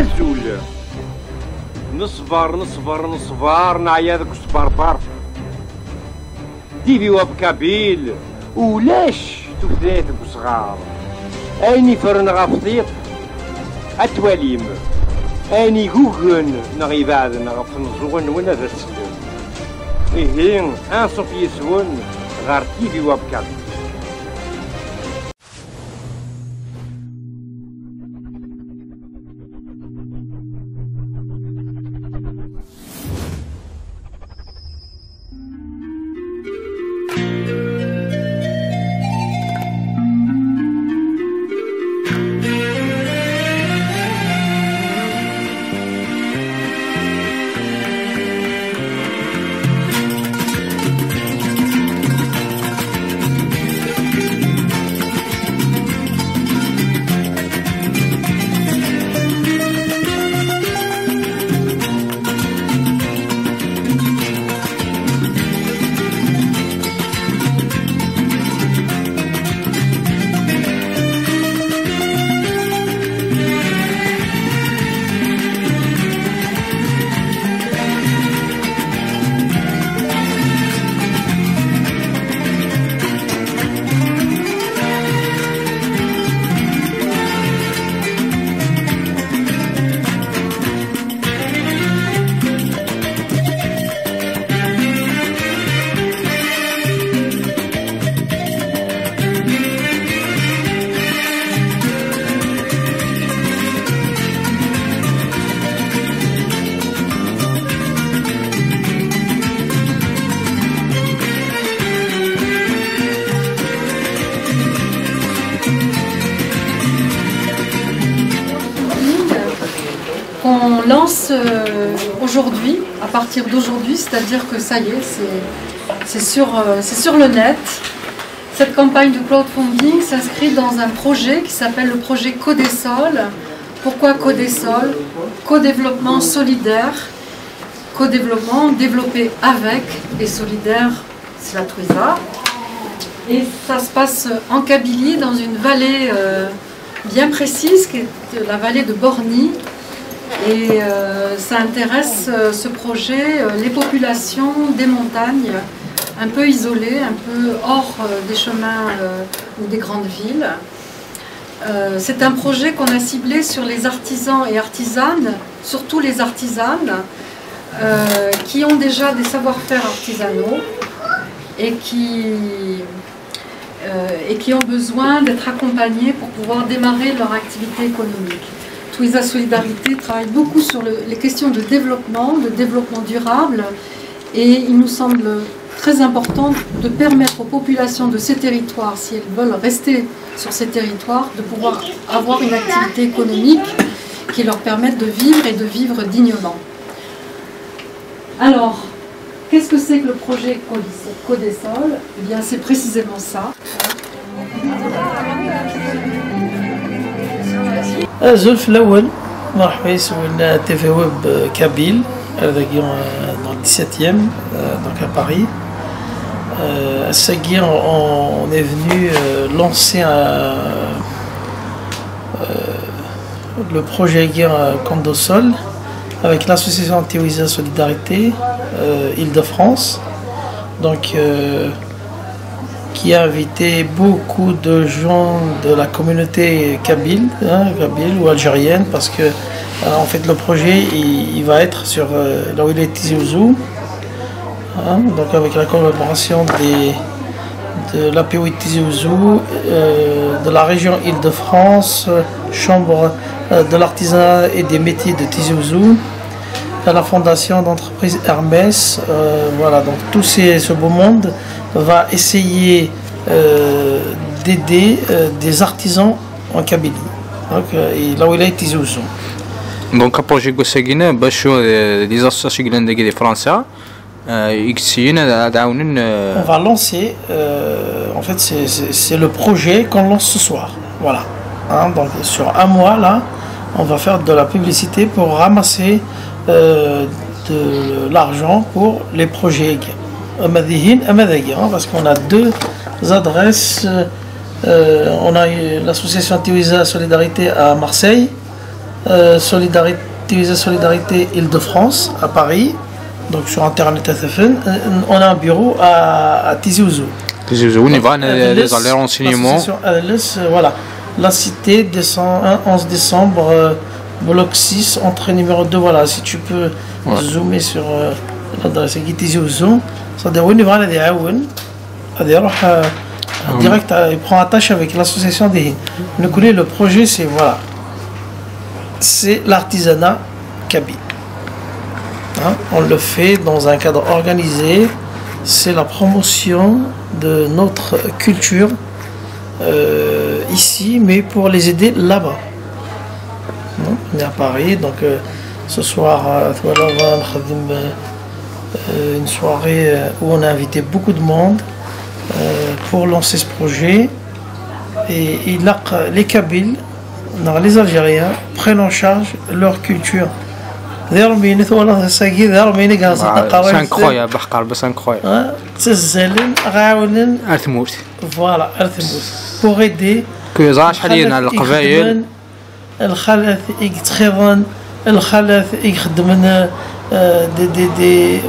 أزول نصبر نصبر نصبر نعيا ذاك الصبربر ديفي وبكابيل ولاش تفدات وصغار اني فرن غفطيط اتواليم اني غوغن نغي بعد نغف نزوغن ولا ذا السلم إيه أنصف يسون غار تيفي وبكابيل. On lance aujourd'hui, à partir d'aujourd'hui, c'est-à-dire que ça y est, c'est sur le net. Cette campagne de crowdfunding s'inscrit dans un projet qui s'appelle le projet Codesol. Pourquoi Codesol? Co-développement solidaire, co-développement développé avec et solidaire, c'est la Twiza. Et ça se passe en Kabylie, dans une vallée bien précise, qui est la vallée de Borny. Et ça intéresse ce projet les populations des montagnes un peu isolées, un peu hors des chemins ou des grandes villes. C'est un projet qu'on a ciblé sur les artisans et artisanes, surtout les artisanes qui ont déjà des savoir-faire artisanaux et qui ont besoin d'être accompagnés pour pouvoir démarrer leur activité économique. Twiza Solidarité travaille beaucoup sur les questions de développement durable, et il nous semble très important de permettre aux populations de ces territoires, si elles veulent rester sur ces territoires, de pouvoir avoir une activité économique qui leur permette de vivre et de vivre dignement. Alors, qu'est-ce que c'est que le projet Codesol? Eh bien, c'est précisément ça. زلف الأول مرحبا يسولنا تي في ويب كابيل هذا dans le 17e donc à Paris. On est venu lancer le projet Codesol avec l'association Twiza Solidarité Île-de-France, donc qui a invité beaucoup de gens de la communauté kabyle, kabyle ou algérienne, parce que en fait le projet il va être sur la wilaya Tizi Ouzou, donc avec la collaboration de l'APO Tizi Ouzou, de la région Île-de-France, chambre de l'artisanat et des métiers de Tizi Ouzou, la fondation d'entreprise Hermès. Voilà, donc tout ce beau monde va essayer d'aider des artisans en Kabylie. Donc, là où il a été Tizi. Donc, le projet que nous des associations françaises, on va lancer, en fait, c'est le projet qu'on lance ce soir. Voilà. Donc, sur un mois, là, on va faire de la publicité pour ramasser de l'argent pour les projets. Parce qu'on a deux adresses. On a l'association Twiza Solidarité à Marseille, Solidarité Île-de-France à Paris, donc sur internet on a un bureau à Tizi Ouzou. Tizi Ouzou, on y va, les renseignements. Voilà, la cité, 11 décembre, bloc 6, entrée numéro 2. Voilà, si tu peux zoomer sur l'adresse qui est Tizi Ouzou, ça veut dire on y va, direct, il prend attache avec l'association des. Nous connaissons le projet, c'est voilà. C'est l'artisanat kabyle. Hein, on le fait dans un cadre organisé. C'est la promotion de notre culture ici, mais pour les aider là-bas. On est à Paris, donc ce soir, on va une soirée où on a invité beaucoup de monde pour lancer ce projet. Et les Kabyles, les Algériens prennent en charge leur culture. C'est incroyable, c'est incroyable. Voilà, pour aider الخلث يتخيرن الخلث يخدمنا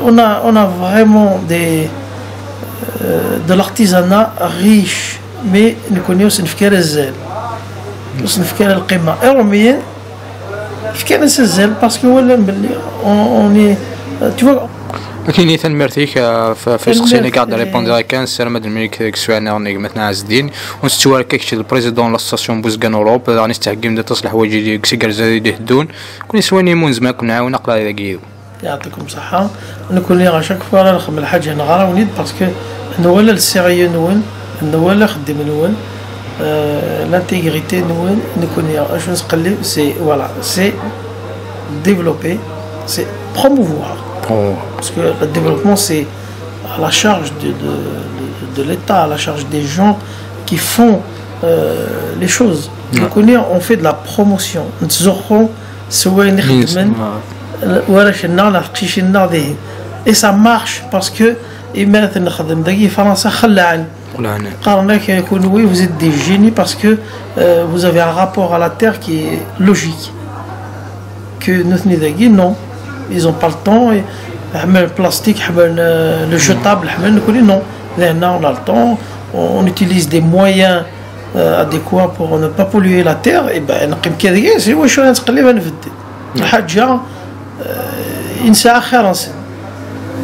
on a vraiment de l'artisanat riche, mais nous connaissons نفكر الزال نفكر القمة يوميا نفكر الزال باسكو ولا نبلي on est tu vois. كاين تنمرتيك في سقسيني كاع دي ريبوندي 15 سلام هاد الملك كسوانا مثلا عز الدين ونستوارك كاكشي البريزيدون لاسوسياسيون بوزكان اوروب راني نستحقم تصلح واجي كسيكر زاد يهدون كوني سواني مون زماكم نعاون نقرا هذا كيدو يعطيكم صحة. نكون لي شاك فوا نخدم الحاج هنا غير ونيد باسكو نوال السيريو نوال نوال خدم نوال l'intégration نوال نكون لي اش نقلب سي فوالا سي développer c'est promouvoir. Parce que le développement, c'est à la charge de l'État, à la charge des gens qui font les choses. Donc, on fait de la promotion. Et ça marche parce que vous êtes des génies parce que vous avez un rapport à la terre qui est logique. Que nous, non. Ils n'ont pas le temps. Le plastique, le jetable, non. Là, on a le temps. On utilise des moyens adéquats pour ne pas polluer la terre. Et ben, c'est où je suis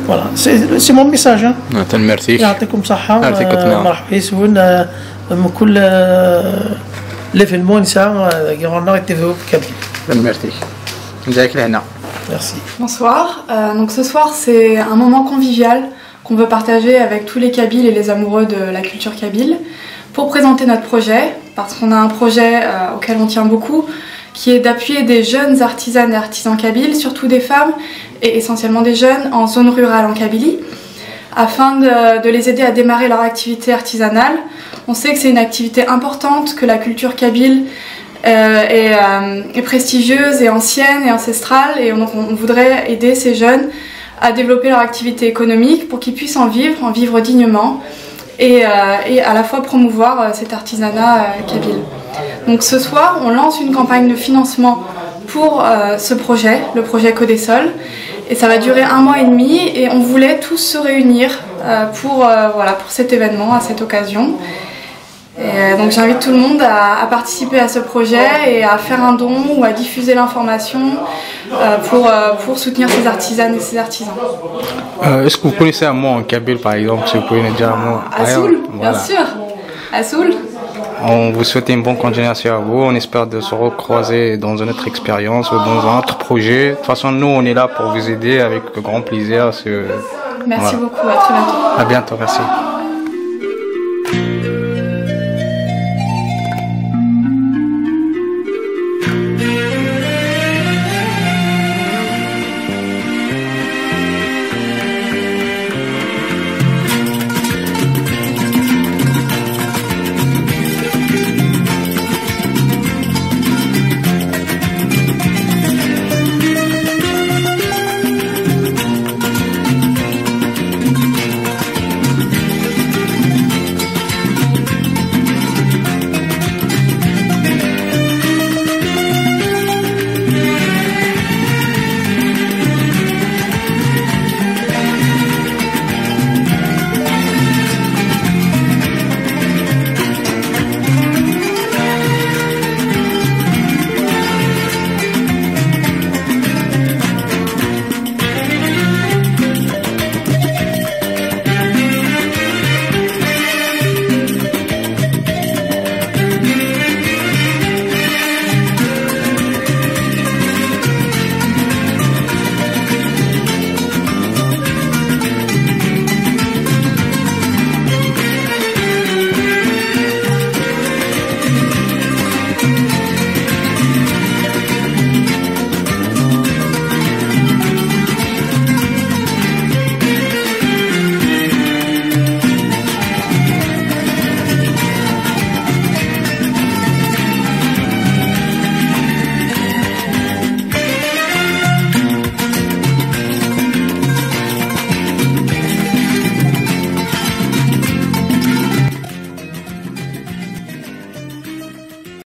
voilà, c'est mon message. Merci. يعطيكم صحة. مرحبا يسون كل l'événement ça on a été Merci. Merci. Bonsoir. Donc ce soir, c'est un moment convivial qu'on veut partager avec tous les Kabyles et les amoureux de la culture kabyle pour présenter notre projet, parce qu'on a un projet auquel on tient beaucoup, qui est d'appuyer des jeunes artisanes et artisans kabyles, surtout des femmes et essentiellement des jeunes en zone rurale en Kabylie, afin de les aider à démarrer leur activité artisanale. On sait que c'est une activité importante, que la culture kabyle est prestigieuse et ancienne et ancestrale, et on voudrait aider ces jeunes à développer leur activité économique pour qu'ils puissent en vivre dignement et à la fois promouvoir cet artisanat kabyle. Donc ce soir, on lance une campagne de financement pour ce projet, le projet Codesol, et ça va durer 1 mois et demi, et on voulait tous se réunir pour cet événement, à cette occasion. Et donc j'invite tout le monde à participer à ce projet et à faire un don ou à diffuser l'information pour soutenir ces artisanes et ces artisans. Est-ce que vous connaissez un mot en kabyle par exemple, si vous pouvez nous dire un mot? Assoul, bien sûr. Assoul. On vous souhaite une bonne continuation à vous, on espère de se recroiser dans une autre expérience ou dans un autre projet. De toute façon, nous on est là pour vous aider avec grand plaisir. Merci beaucoup, à très bientôt. À bientôt, merci.